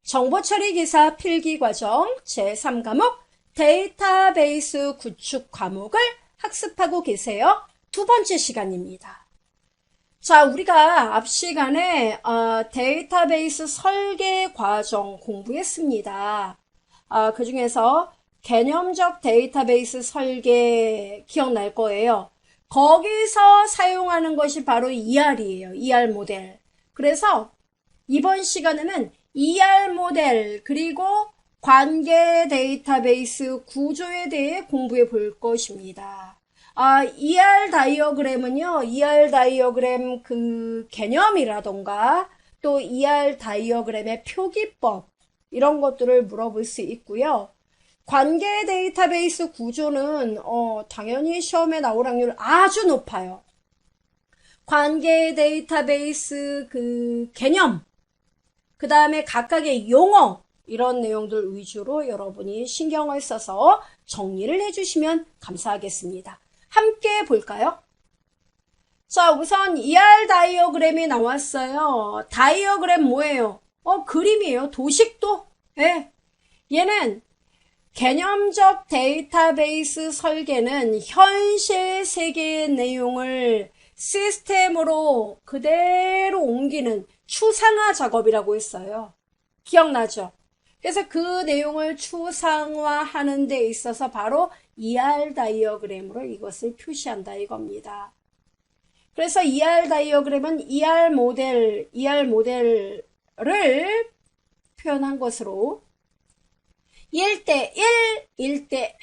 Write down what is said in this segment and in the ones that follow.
정보처리 기사 필기과정 제3과목 데이터베이스 구축 과목을 학습하고 계세요. 두 번째 시간입니다. 자, 우리가 앞 시간에 데이터베이스 설계 과정 공부했습니다. 그 중에서 개념적 데이터베이스 설계 기억날 거예요. 거기서 사용하는 것이 바로 ER이에요. ER 모델. 그래서 이번 시간에는 ER 모델 그리고 관계 데이터베이스 구조에 대해 공부해 볼 것입니다. ER 다이어그램은요, ER 다이어그램 그 개념이라던가 또 ER 다이어그램의 표기법 이런 것들을 물어볼 수 있고요. 관계 데이터베이스 구조는 당연히 시험에 나올 확률 아주 높아요. 관계 데이터베이스 그 개념, 그 다음에 각각의 용어 이런 내용들 위주로 여러분이 신경을 써서 정리를 해주시면 감사하겠습니다. 함께 볼까요? 자, 우선 ER 다이어그램이 나왔어요. 다이어그램 뭐예요? 그림이에요. 도식도. 예. 얘는 개념적 데이터베이스 설계는 현실 세계의 내용을 시스템으로 그대로 옮기는 추상화 작업이라고 했어요. 기억나죠? 그래서 그 내용을 추상화하는 데 있어서 바로 ER 다이어그램으로 이것을 표시한다 이겁니다. 그래서 ER 다이어그램은 ER 모델을 표현한 것으로 1대 1, 1대 n,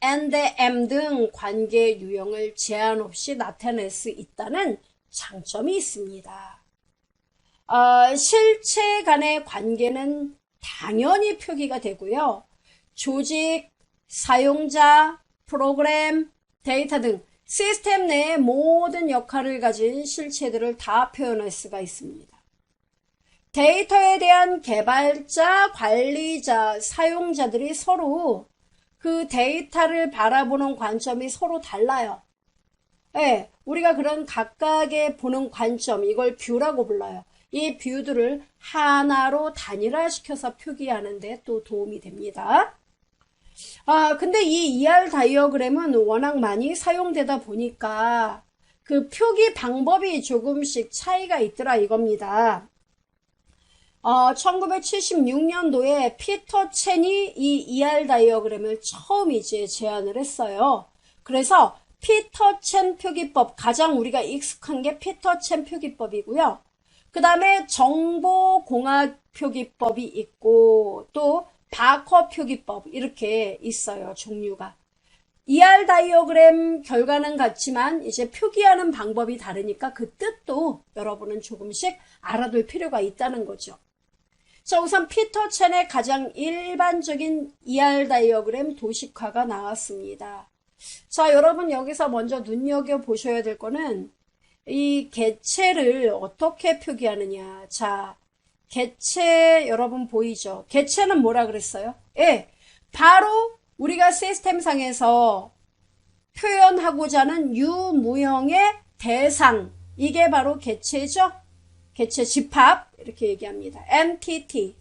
n대 m 등 관계 유형을 제한 없이 나타낼 수 있다는 장점이 있습니다. 실체 간의 관계는 당연히 표기가 되고요. 조직, 사용자, 프로그램, 데이터 등 시스템 내의 모든 역할을 가진 실체들을 다 표현할 수가 있습니다. 데이터에 대한 개발자, 관리자, 사용자들이 서로 그 데이터를 바라보는 관점이 서로 달라요. 네, 우리가 그런 각각의 보는 관점, 이걸 뷰라고 불러요. 이 뷰들을 하나로 단일화시켜서 표기하는 데 또 도움이 됩니다. 근데 이 ER 다이어그램은 워낙 많이 사용되다 보니까 그 표기 방법이 조금씩 차이가 있더라 이겁니다. 1976년도에 피터 첸이 이 ER 다이어그램을 처음 이제 제안을 했어요. 그래서 피터 첸 표기법, 가장 우리가 익숙한 게 피터 첸 표기법이고요. 그 다음에 정보공학 표기법이 있고 또 바커 표기법 이렇게 있어요. 종류가. ER 다이어그램 결과는 같지만 이제 표기하는 방법이 다르니까 그 뜻도 여러분은 조금씩 알아둘 필요가 있다는 거죠. 자, 우선 피터 첸의 가장 일반적인 ER 다이어그램 도식화가 나왔습니다. 자, 여러분 여기서 먼저 눈여겨보셔야 될 거는 이 개체를 어떻게 표기하느냐. 자, 개체 여러분 보이죠? 개체는 뭐라 그랬어요? 예, 바로 우리가 시스템상에서 표현하고자 하는 유무형의 대상, 이게 바로 개체죠? 개체 집합 이렇게 얘기합니다. entity.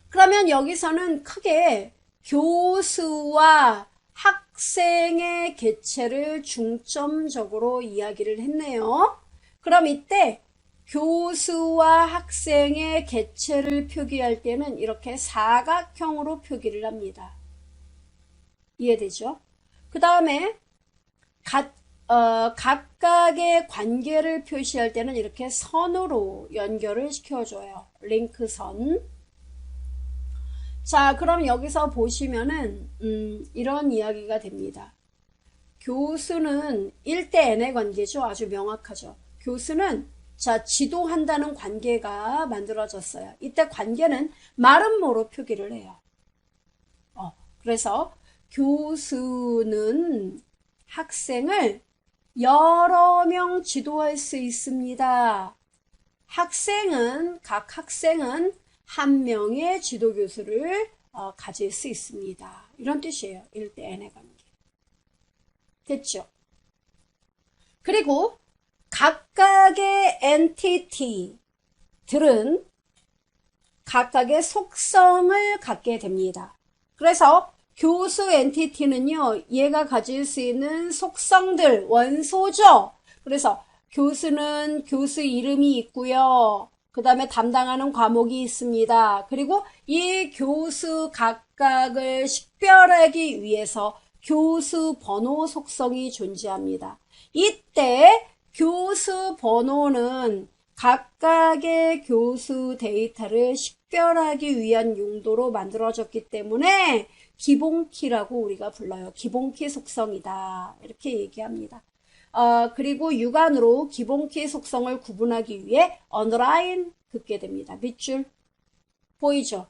그러면 여기서는 크게 교수와 학생의 개체를 중점적으로 이야기를 했네요. 그럼 이때 교수와 학생의 개체를 표기할 때는 이렇게 사각형으로 표기를 합니다. 이해되죠? 그 다음에 각각의 관계를 표시할 때는 이렇게 선으로 연결을 시켜줘요. 링크선. 자, 그럼 여기서 보시면은 이런 이야기가 됩니다. 교수는 1대 n의 관계죠. 아주 명확하죠. 교수는 자, 지도한다는 관계가 만들어졌어요. 이때 관계는 마른 모로 표기를 해요. 그래서 교수는 학생을 여러 명 지도할 수 있습니다. 각 학생은 한 명의 지도교수를 가질 수 있습니다. 이런 뜻이에요. 1대 n의 관계. 됐죠? 그리고 각각의 엔티티들은 각각의 속성을 갖게 됩니다. 그래서 교수 엔티티는요, 얘가 가질 수 있는 속성들, 원소죠. 그래서 교수는 교수 이름이 있고요. 그 다음에 담당하는 과목이 있습니다. 그리고 이 교수 각각을 식별하기 위해서 교수 번호 속성이 존재합니다. 이때 교수 번호는 각각의 교수 데이터를 식별하기 위한 용도로 만들어졌기 때문에 기본키라고 우리가 불러요. 기본키 속성이다. 이렇게 얘기합니다. 그리고 육안으로 기본키 속성을 구분하기 위해 언더라인 긋게 됩니다. 밑줄 보이죠?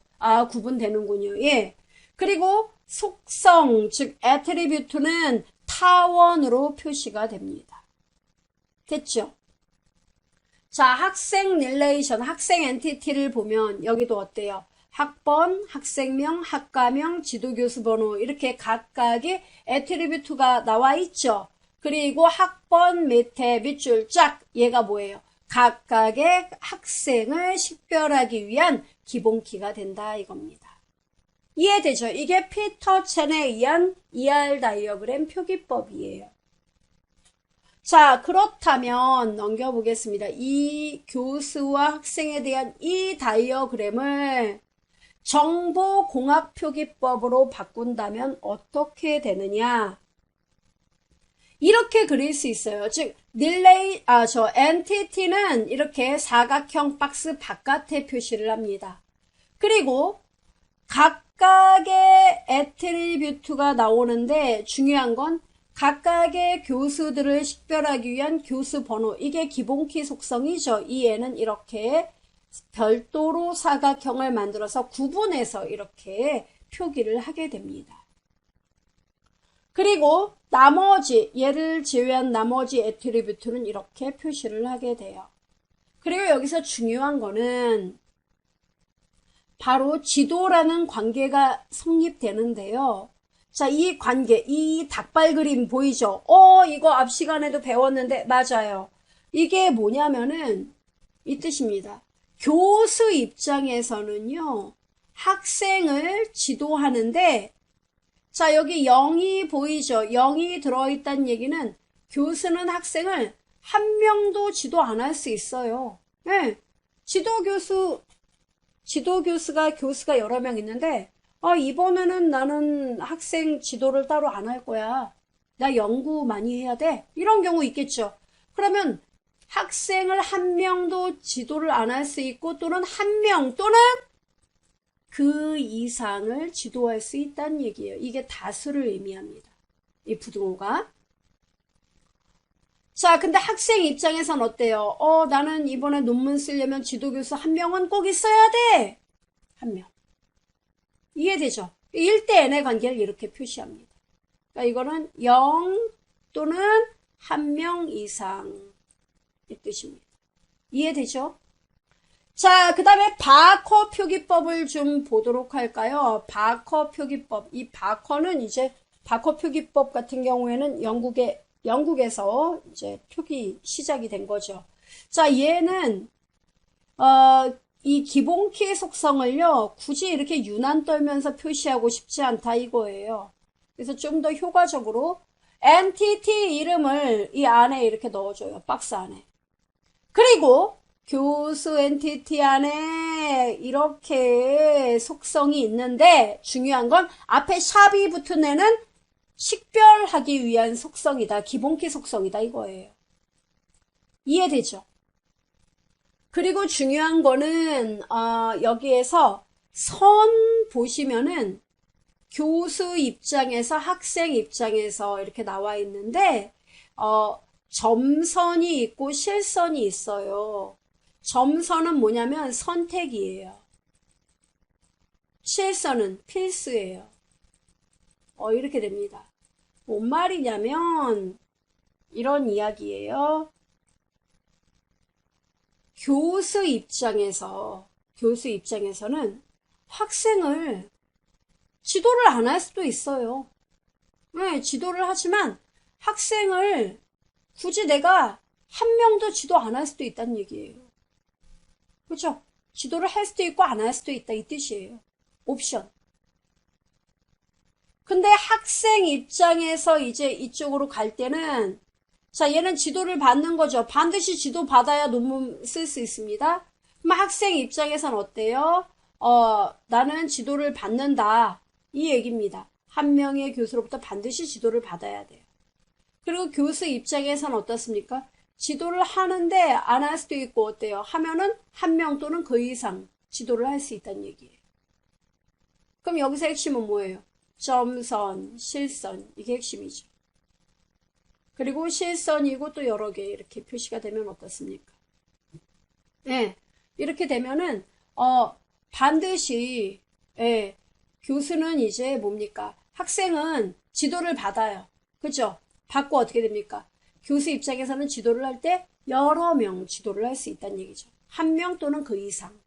구분되는군요. 예. 그리고 속성, 즉 애트리뷰트는 타원으로 표시가 됩니다. 됐죠? 자, 학생 릴레이션, 학생 엔티티를 보면 여기도 어때요? 학번, 학생명, 학과명, 지도교수 번호 이렇게 각각의 애트리뷰트가 나와 있죠. 그리고 학번 밑에 밑줄 쫙 얘가 뭐예요? 각각의 학생을 식별하기 위한 기본키가 된다 이겁니다. 이해되죠? 이게 피터 첸에 의한 ER 다이어그램 표기법이에요. 자, 그렇다면 넘겨보겠습니다. 이 교수와 학생에 대한 이 다이어그램을 정보공학표기법으로 바꾼다면 어떻게 되느냐? 이렇게 그릴 수 있어요. 즉, 엔티티는 이렇게 사각형 박스 바깥에 표시를 합니다. 그리고 각각의 애트리뷰트가 나오는데 중요한 건 각각의 교수들을 식별하기 위한 교수 번호. 이게 기본키 속성이죠. 이 애는 이렇게 별도로 사각형을 만들어서 구분해서 이렇게 표기를 하게 됩니다. 그리고 나머지, 얘를 제외한 나머지 애트리뷰트는 이렇게 표시를 하게 돼요. 그리고 여기서 중요한 거는 바로 지도라는 관계가 성립되는데요. 자, 이 관계, 이 닭발 그림 보이죠? 이거 앞 시간에도 배웠는데, 맞아요. 이게 뭐냐면은, 이 뜻입니다. 교수 입장에서는요, 학생을 지도하는데, 자, 여기 0이 보이죠? 0이 들어있다는 얘기는 교수는 학생을 한 명도 지도 안 할 수 있어요. 네. 교수가 여러 명 있는데, 이번에는 나는 학생 지도를 따로 안 할 거야. 나 연구 많이 해야 돼. 이런 경우 있겠죠. 그러면 학생을 한 명도 지도를 안 할 수 있고 또는 한 명 또는 그 이상을 지도할 수 있다는 얘기예요. 이게 다수를 의미합니다. 이 부등호가. 자, 근데 학생 입장에선 어때요? 나는 이번에 논문 쓰려면 지도교수 한 명은 꼭 있어야 돼. 한 명. 이해되죠? 1대 n의 관계를 이렇게 표시합니다. 그러니까 이거는 0 또는 한 명 이상 이 뜻입니다. 이해되죠? 자, 그 다음에 바커 표기법을 좀 보도록 할까요? 바커 표기법. 이 바커는 이제 바커 표기법 같은 경우에는 영국에서 이제 표기 시작이 된 거죠. 자, 얘는 이 기본키 속성을요, 굳이 이렇게 유난 떨면서 표시하고 싶지 않다 이거예요. 그래서 좀 더 효과적으로 엔티티 이름을 이 안에 이렇게 넣어줘요. 박스 안에. 그리고 교수 엔티티 안에 이렇게 속성이 있는데 중요한 건 앞에 샵이 붙은 애는 식별하기 위한 속성이다. 기본키 속성이다 이거예요. 이해되죠? 그리고 중요한 거는 여기에서 선 보시면은 교수 입장에서 학생 입장에서 이렇게 나와 있는데 점선이 있고 실선이 있어요. 점선은 뭐냐면 선택이에요. 실선은 필수예요. 이렇게 됩니다. 뭔 말이냐면 이런 이야기예요. 교수 입장에서는 학생을 지도를 안 할 수도 있어요. 네, 지도를 하지만 학생을 굳이 내가 한 명도 지도 안 할 수도 있다는 얘기예요. 그렇죠? 지도를 할 수도 있고 안 할 수도 있다 이 뜻이에요. 옵션. 근데 학생 입장에서 이제 이쪽으로 갈 때는 자, 얘는 지도를 받는 거죠. 반드시 지도 받아야 논문 쓸 수 있습니다. 그럼 학생 입장에선 어때요? 나는 지도를 받는다. 이 얘기입니다. 한 명의 교수로부터 반드시 지도를 받아야 돼요. 그리고 교수 입장에선 어떻습니까? 지도를 하는데 안 할 수도 있고 어때요? 하면은 한 명 또는 그 이상 지도를 할 수 있다는 얘기예요. 그럼 여기서 핵심은 뭐예요? 점선, 실선, 이게 핵심이죠. 그리고 실선이고 또 여러 개 이렇게 표시가 되면 어떻습니까? 네, 이렇게 되면은 반드시 교수는 이제 뭡니까? 학생은 지도를 받아요. 그죠? 받고 어떻게 됩니까? 교수 입장에서는 지도를 할 때 여러 명 지도를 할 수 있다는 얘기죠. 한 명 또는 그 이상.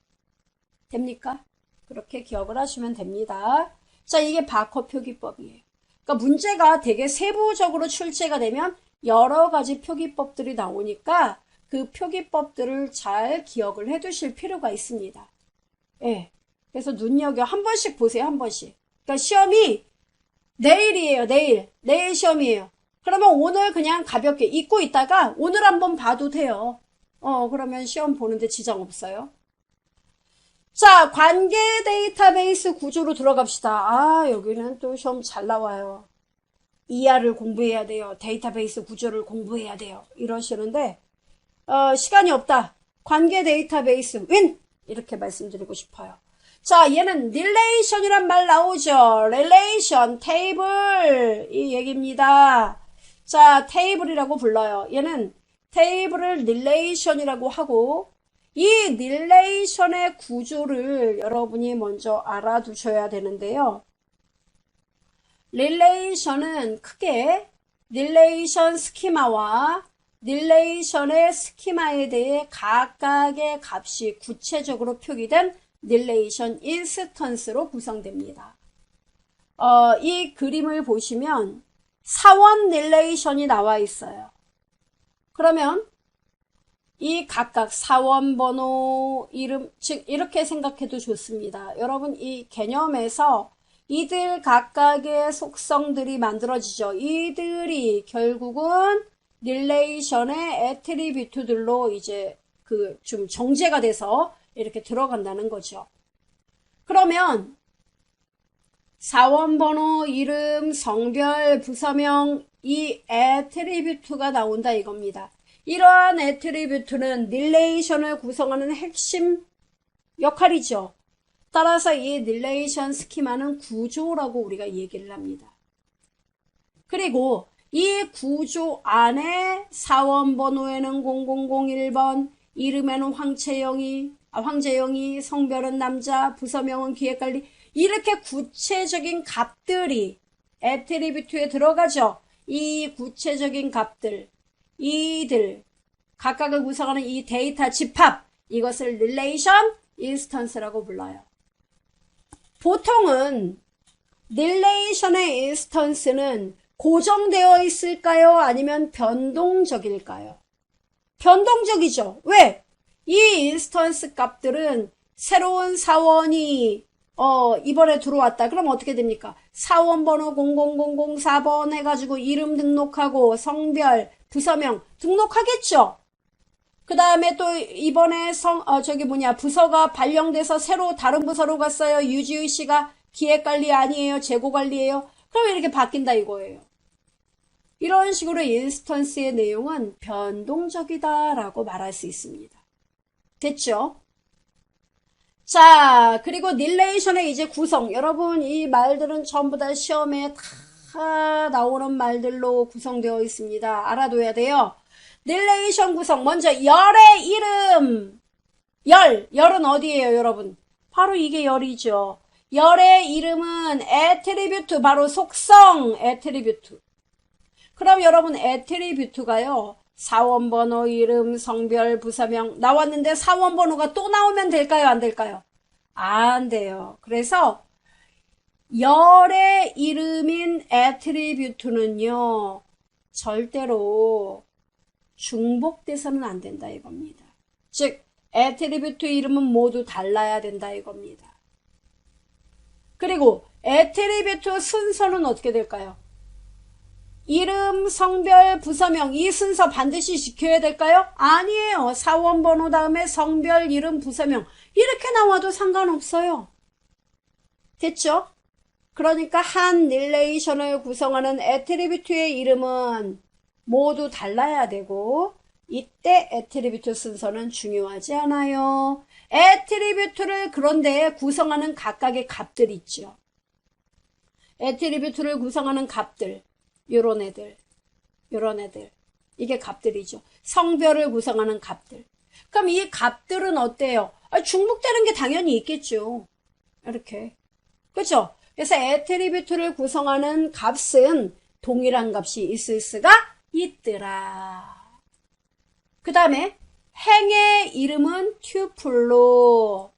됩니까? 그렇게 기억을 하시면 됩니다. 자, 이게 바커 표기법이에요. 그러니까 문제가 되게 세부적으로 출제가 되면 여러 가지 표기법들이 나오니까 그 표기법들을 잘 기억을 해 두실 필요가 있습니다. 예. 그래서 눈여겨 한 번씩 보세요, 한 번씩. 그러니까 시험이 내일이에요, 내일. 내일 시험이에요. 그러면 오늘 그냥 가볍게 잊고 있다가 오늘 한번 봐도 돼요. 그러면 시험 보는데 지장 없어요. 자, 관계 데이터베이스 구조로 들어갑시다. 여기는 또 시험 잘 나와요. ER을 공부해야 돼요. 데이터베이스 구조를 공부해야 돼요. 이러시는데 시간이 없다. 관계 데이터베이스 윈! 이렇게 말씀드리고 싶어요. 자, 얘는 릴레이션이란 말 나오죠. 릴레이션, 테이블 이 얘기입니다. 자, 테이블이라고 불러요. 얘는 테이블을 릴레이션이라고 하고 이 릴레이션의 구조를 여러분이 먼저 알아두셔야 되는데요. 릴레이션은 크게 릴레이션 스키마와 릴레이션의 스키마에 대해 각각의 값이 구체적으로 표기된 릴레이션 인스턴스로 구성됩니다. 이 그림을 보시면 사원 릴레이션이 나와 있어요. 그러면 이 각각 사원 번호, 이름, 즉 이렇게 생각해도 좋습니다. 여러분 이 개념에서 이들 각각의 속성들이 만들어지죠. 이들이 결국은 릴레이션의 애트리뷰트들로 이제 좀 정제가 돼서 이렇게 들어간다는 거죠. 그러면 사원 번호, 이름, 성별, 부서명 이 애트리뷰트가 나온다 이겁니다. 이러한 애트리뷰트는 릴레이션을 구성하는 핵심 역할이죠. 따라서 이 릴레이션 스키마는 구조라고 우리가 얘기를 합니다. 그리고 이 구조 안에 사원 번호에는 0001번, 이름에는 황재영이, 성별은 남자, 부서명은 기획관리 이렇게 구체적인 값들이 애트리뷰트에 들어가죠. 이 구체적인 값들, 이들 각각을 구성하는 이 데이터 집합 이것을 릴레이션 인스턴스라고 불러요. 보통은 릴레이션의 인스턴스는 고정되어 있을까요? 아니면 변동적일까요? 변동적이죠. 왜? 이 인스턴스 값들은 새로운 사원이 이번에 들어왔다. 그럼 어떻게 됩니까? 사원 번호 00004번 해가지고 이름 등록하고 성별, 부서명 등록하겠죠. 그 다음에 또 이번에 부서가 발령돼서 새로 다른 부서로 갔어요. 유지의 씨가 기획관리 아니에요. 재고관리예요. 그럼 이렇게 바뀐다 이거예요. 이런 식으로 인스턴스의 내용은 변동적이다라고 말할 수 있습니다. 됐죠? 자, 그리고 릴레이션의 이제 구성. 여러분, 이 말들은 전부 다 시험에 다 나오는 말들로 구성되어 있습니다. 알아둬야 돼요. 릴레이션 구성. 먼저, 열의 이름. 열은 어디예요, 여러분? 바로 이게 열이죠. 열의 이름은 애트리뷰트, 바로 속성 애트리뷰트. 그럼 여러분, 애트리뷰트가요. 사원번호, 이름, 성별, 부서명 나왔는데 사원번호가 또 나오면 될까요? 안 될까요? 안 돼요. 그래서 열의 이름인 애트리뷰트는요. 절대로 중복돼서는 안 된다 이겁니다. 즉 애트리뷰트 이름은 모두 달라야 된다 이겁니다. 그리고 애트리뷰트 순서는 어떻게 될까요? 이름, 성별, 부서명 이 순서 반드시 지켜야 될까요? 아니에요. 사원번호 다음에 성별, 이름, 부서명 이렇게 나와도 상관없어요. 됐죠? 그러니까 한 릴레이션을 구성하는 애트리뷰트의 이름은 모두 달라야 되고 이때 애트리뷰트 순서는 중요하지 않아요. 애트리뷰트를 그런데 구성하는 각각의 값들 있죠. 애트리뷰트를 구성하는 값들 요런 애들 이게 값들이죠. 성별을 구성하는 값들. 그럼 이 값들은 어때요? 중복되는 게 당연히 있겠죠. 이렇게. 그렇죠? 그래서 애트리뷰트를 구성하는 값은 동일한 값이 있을 수가 있더라. 그 다음에 행의 이름은 튜플로.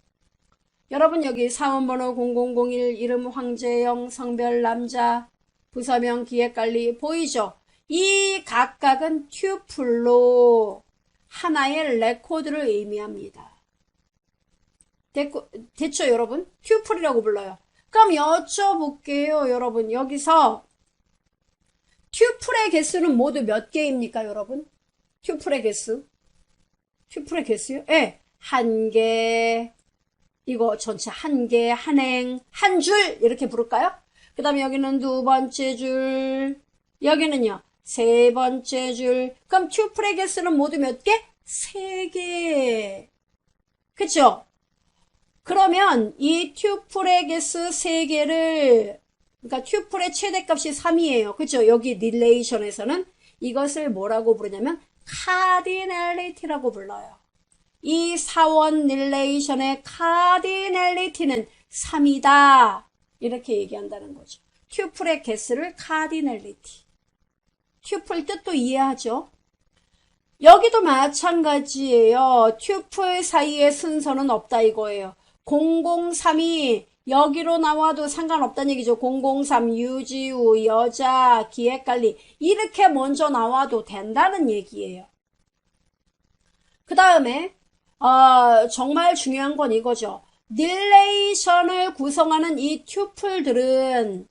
여러분 여기 사원번호 0001 이름 황재영 성별 남자 부서명 기획관리 보이죠? 이 각각은 튜플로 하나의 레코드를 의미합니다. 됐죠 여러분? 튜플이라고 불러요. 그럼 여쭤볼게요 여러분. 여기서 튜플의 개수는 모두 몇 개입니까 여러분? 튜플의 개수? 튜플의 개수요? 네. 한 개. 이거 전체 한 개, 한 행, 한 줄 이렇게 부를까요? 그 다음에 여기는 두 번째 줄. 여기는요. 세 번째 줄. 그럼 튜플의 개수는 모두 몇 개? 세 개. 그쵸? 그러면 이 튜플의 개수 세 개를 그러니까 튜플의 최대값이 3이에요. 그쵸? 여기 릴레이션에서는 이것을 뭐라고 부르냐면 카디널리티라고 불러요. 이 사원 릴레이션의 카디널리티는 3이다. 이렇게 얘기한다는 거죠. 튜플의 개수를 카디널리티. 튜플 뜻도 이해하죠? 여기도 마찬가지예요. 튜플 사이의 순서는 없다 이거예요. 003이 여기로 나와도 상관없다는 얘기죠. 003 유지우 여자 기획관리 이렇게 먼저 나와도 된다는 얘기예요. 그 다음에 정말 중요한 건 이거죠. 릴레이션을 구성하는 이 튜플들은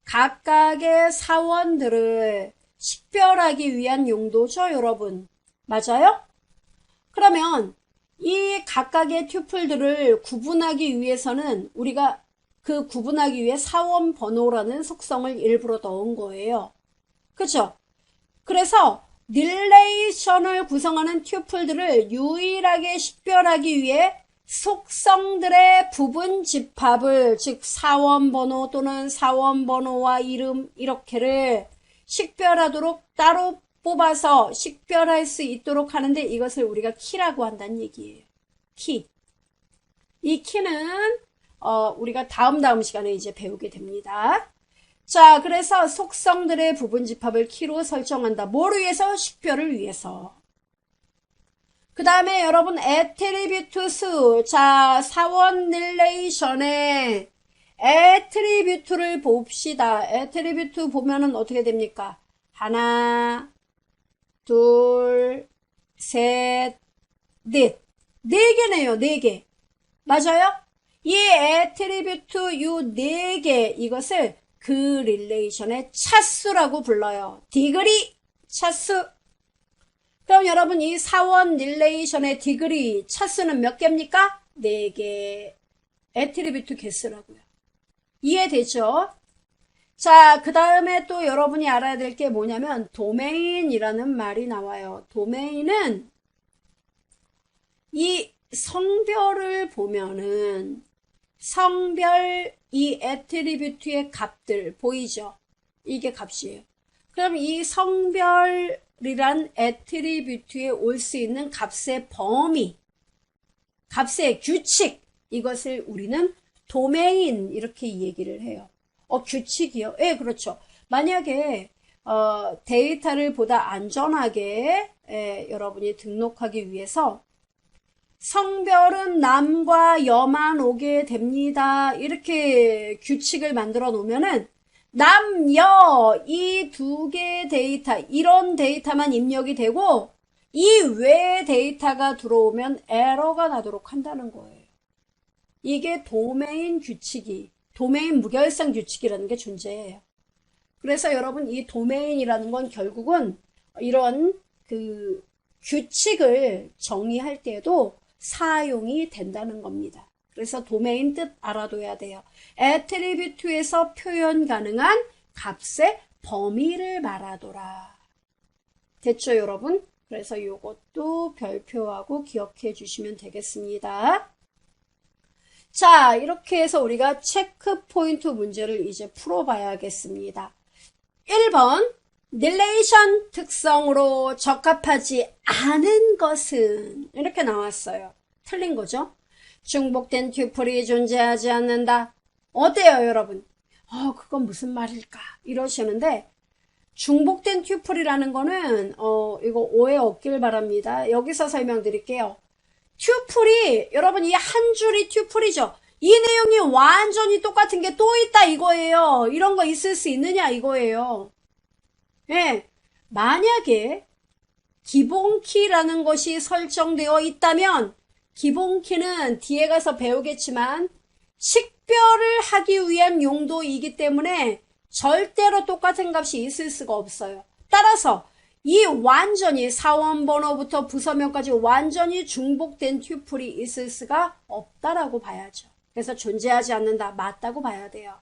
각각의 사원들을 식별하기 위한 용도죠 여러분. 맞아요? 그러면 이 각각의 튜플들을 구분하기 위해서는 우리가 그 구분하기 위해 사원 번호라는 속성을 일부러 넣은 거예요. 그렇죠? 그래서 릴레이션을 구성하는 튜플들을 유일하게 식별하기 위해 속성들의 부분 집합을 즉 사원 번호 또는 사원 번호와 이름 이렇게를 식별하도록 따로 뽑아서 식별할 수 있도록 하는데 이것을 우리가 키라고 한다는 얘기예요. 키. 이 키는 우리가 다음 시간에 이제 배우게 됩니다. 자, 그래서 속성들의 부분 집합을 키로 설정한다. 뭐를 위해서? 식별을 위해서. 그 다음에 여러분 애트리뷰트 수. 자, 사원 릴레이션의 애트리뷰트를 봅시다. 애트리뷰트 보면은 어떻게 됩니까? 하나, 둘, 셋, 넷. 네 개네요, 네 개. 맞아요? 이 애트리뷰트 요 네 개, 이것을 그 릴레이션의 차수라고 불러요. 디그리 차수. 그럼 여러분 이 사원 릴레이션의 디그리 차수는 몇 개입니까? 네 개. 애트리뷰트 개수라고요. 이해되죠? 자, 그 다음에 또 여러분이 알아야 될 게 뭐냐면 도메인이라는 말이 나와요. 도메인은 이 성별을 보면은 성별 이 애트리뷰트의 값들 보이죠? 이게 값이에요. 그럼 이 성별이란 애트리뷰트에 올 수 있는 값의 범위, 값의 규칙, 이것을 우리는 도메인 이렇게 얘기를 해요. 규칙이요? 예, 그렇죠. 만약에 데이터를 보다 안전하게 여러분이 등록하기 위해서 성별은 남과 여만 오게 됩니다. 이렇게 규칙을 만들어 놓으면은 남, 여 이 두 개의 데이터 이런 데이터만 입력이 되고 이 외의 데이터가 들어오면 에러가 나도록 한다는 거예요. 이게 도메인 규칙이, 도메인 무결성 규칙이라는 게 존재해요. 그래서 여러분 이 도메인이라는 건 결국은 이런 그 규칙을 정의할 때에도 사용이 된다는 겁니다. 그래서 도메인 뜻 알아둬야 돼요. 애트리뷰트에서 표현 가능한 값의 범위를 말하더라. 됐죠, 여러분? 그래서 이것도 별표하고 기억해 주시면 되겠습니다. 자, 이렇게 해서 우리가 체크 포인트 문제를 이제 풀어봐야겠습니다. 1번, 릴레이션 특성으로 적합하지 않은 것은 이렇게 나왔어요. 틀린 거죠? 중복된 튜플이 존재하지 않는다. 어때요, 여러분? 그건 무슨 말일까? 이러시는데 중복된 튜플이라는 거는 이거 오해 없길 바랍니다. 여기서 설명드릴게요. 튜플이 여러분 이 한 줄이 튜플이죠. 이 내용이 완전히 똑같은 게 또 있다 이거예요. 이런 거 있을 수 있느냐 이거예요. 예, 만약에 기본키라는 것이 설정되어 있다면 기본키는 뒤에 가서 배우겠지만 식별을 하기 위한 용도이기 때문에 절대로 똑같은 값이 있을 수가 없어요. 따라서 이 완전히 사원번호부터 부서명까지 완전히 중복된 튜플이 있을 수가 없다라고 봐야죠. 그래서 존재하지 않는다. 맞다고 봐야 돼요.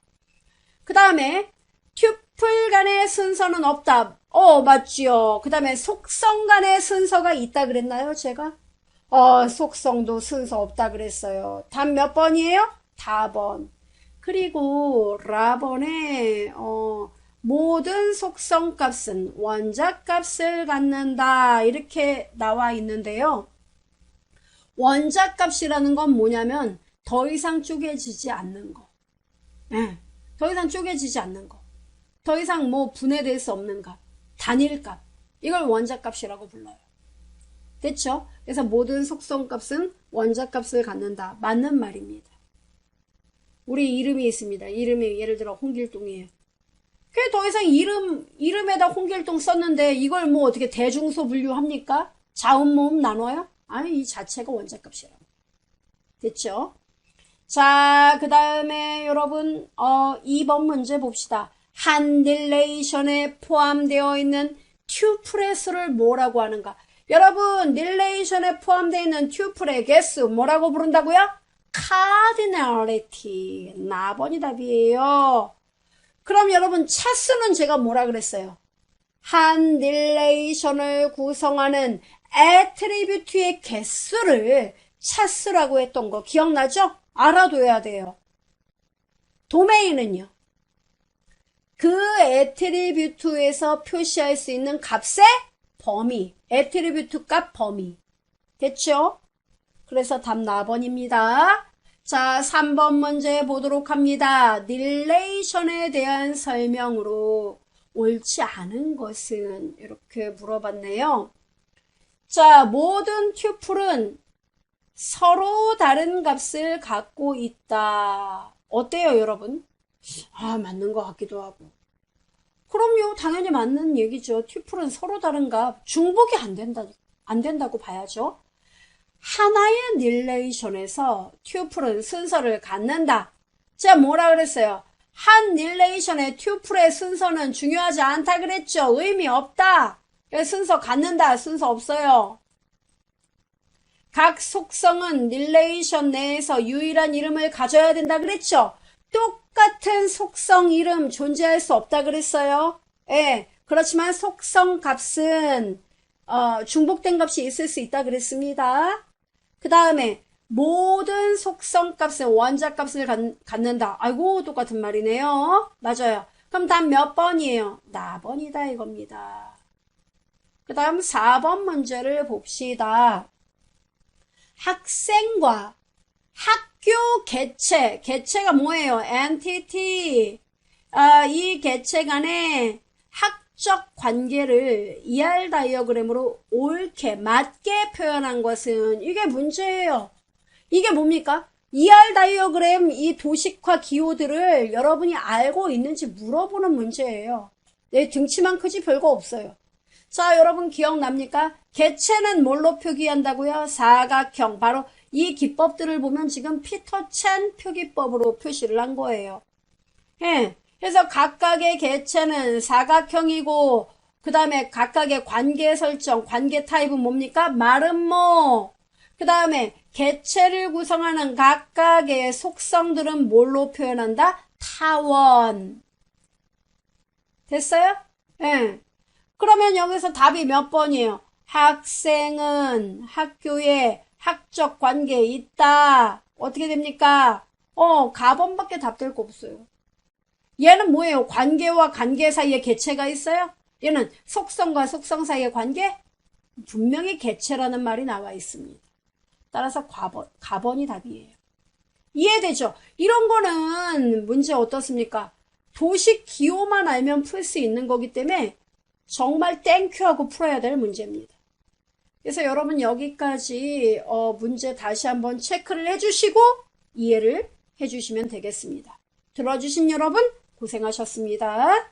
그 다음에 튜플 간의 순서는 없다. 맞지요. 그 다음에 속성 간의 순서가 있다 그랬나요, 제가? 속성도 순서 없다 그랬어요. 답 몇 번이에요? 4번. 그리고 라번에 모든 속성 값은 원작 값을 갖는다. 이렇게 나와 있는데요. 원작 값이라는 건 뭐냐면 더 이상 쪼개지지 않는 거. 네, 더 이상 쪼개지지 않는 거. 더 이상 뭐 분해될 수 없는 값. 단일값. 이걸 원작값이라고 불러요. 됐죠? 그래서 모든 속성값은 원작값을 갖는다. 맞는 말입니다. 우리 이름이 있습니다. 이름이 예를 들어 홍길동이에요. 그게 더 이상 이름에다 홍길동 썼는데 이걸 뭐 어떻게 대중소 분류합니까? 자음모음 나눠요? 아니, 이 자체가 원작값이라고. 됐죠? 자, 그 다음에 여러분 2번 문제 봅시다. 한 릴레이션에 포함되어 있는 튜플의 수를 뭐라고 하는가? 여러분, 릴레이션에 포함되어 있는 튜플의 개수 뭐라고 부른다고요? cardinality. 나번이 답이에요. 그럼 여러분, 차수는 제가 뭐라 그랬어요? 한 릴레이션을 구성하는 애트리뷰트의 개수를 차수라고 했던 거 기억나죠? 알아둬야 돼요. 도메인은요? 그 애트리뷰트에서 표시할 수 있는 값의 범위, 애트리뷰트 값 범위. 됐죠? 그래서 답 4번입니다. 자, 3번 문제 보도록 합니다. 릴레이션에 대한 설명으로 옳지 않은 것은 이렇게 물어봤네요. 자, 모든 튜플은 서로 다른 값을 갖고 있다. 어때요, 여러분? 맞는 것 같기도 하고. 그럼요, 당연히 맞는 얘기죠. 튜플은 서로 다른 값, 중복이 안 된다고 봐야죠. 하나의 릴레이션에서 튜플은 순서를 갖는다. 제가 뭐라 그랬어요? 한 릴레이션의 튜플의 순서는 중요하지 않다 그랬죠. 의미 없다. 순서 갖는다. 순서 없어요. 각 속성은 릴레이션 내에서 유일한 이름을 가져야 된다 그랬죠. 똑같은 속성 이름 존재할 수 없다 그랬어요. 예, 그렇지만 속성 값은 중복된 값이 있을 수 있다 그랬습니다. 그 다음에 모든 속성 값은 원작 값을 갖는다. 아이고, 똑같은 말이네요. 맞아요. 그럼 답 몇 번이에요? 4번이다 이겁니다. 그 다음 4번 문제를 봅시다. 학생과 학교 개체가 뭐예요? entity. 이 개체 간의 학적 관계를 ER 다이어그램으로 옳게 맞게 표현한 것은 이게 문제예요. 이게 뭡니까? ER 다이어그램 이 도식화 기호들을 여러분이 알고 있는지 물어보는 문제예요. 내 등치만 크지 별거 없어요. 자, 여러분 기억납니까? 개체는 뭘로 표기한다고요? 사각형. 바로 이 기법들을 보면 지금 피터 첸 표기법으로 표시를 한 거예요. 예. 그래서 각각의 개체는 사각형이고, 그 다음에 각각의 관계 설정, 관계 타입은 뭡니까? 말음모. 그 다음에 개체를 구성하는 각각의 속성들은 뭘로 표현한다? 타원. 됐어요? 예. 그러면 여기서 답이 몇 번이에요? 학생은 학교에 학적 관계에 있다. 어떻게 됩니까? 가번밖에 답될 거 없어요. 얘는 뭐예요? 관계와 관계 사이에 개체가 있어요? 얘는 속성과 속성 사이의 관계? 분명히 개체라는 말이 나와 있습니다. 따라서 가번이 답이에요. 이해되죠? 이런 거는 문제 어떻습니까? 도식 기호만 알면 풀 수 있는 거기 때문에 정말 땡큐하고 풀어야 될 문제입니다. 그래서 여러분 여기까지 문제 다시 한번 체크를 해주시고 이해를 해주시면 되겠습니다. 들어주신 여러분 고생하셨습니다.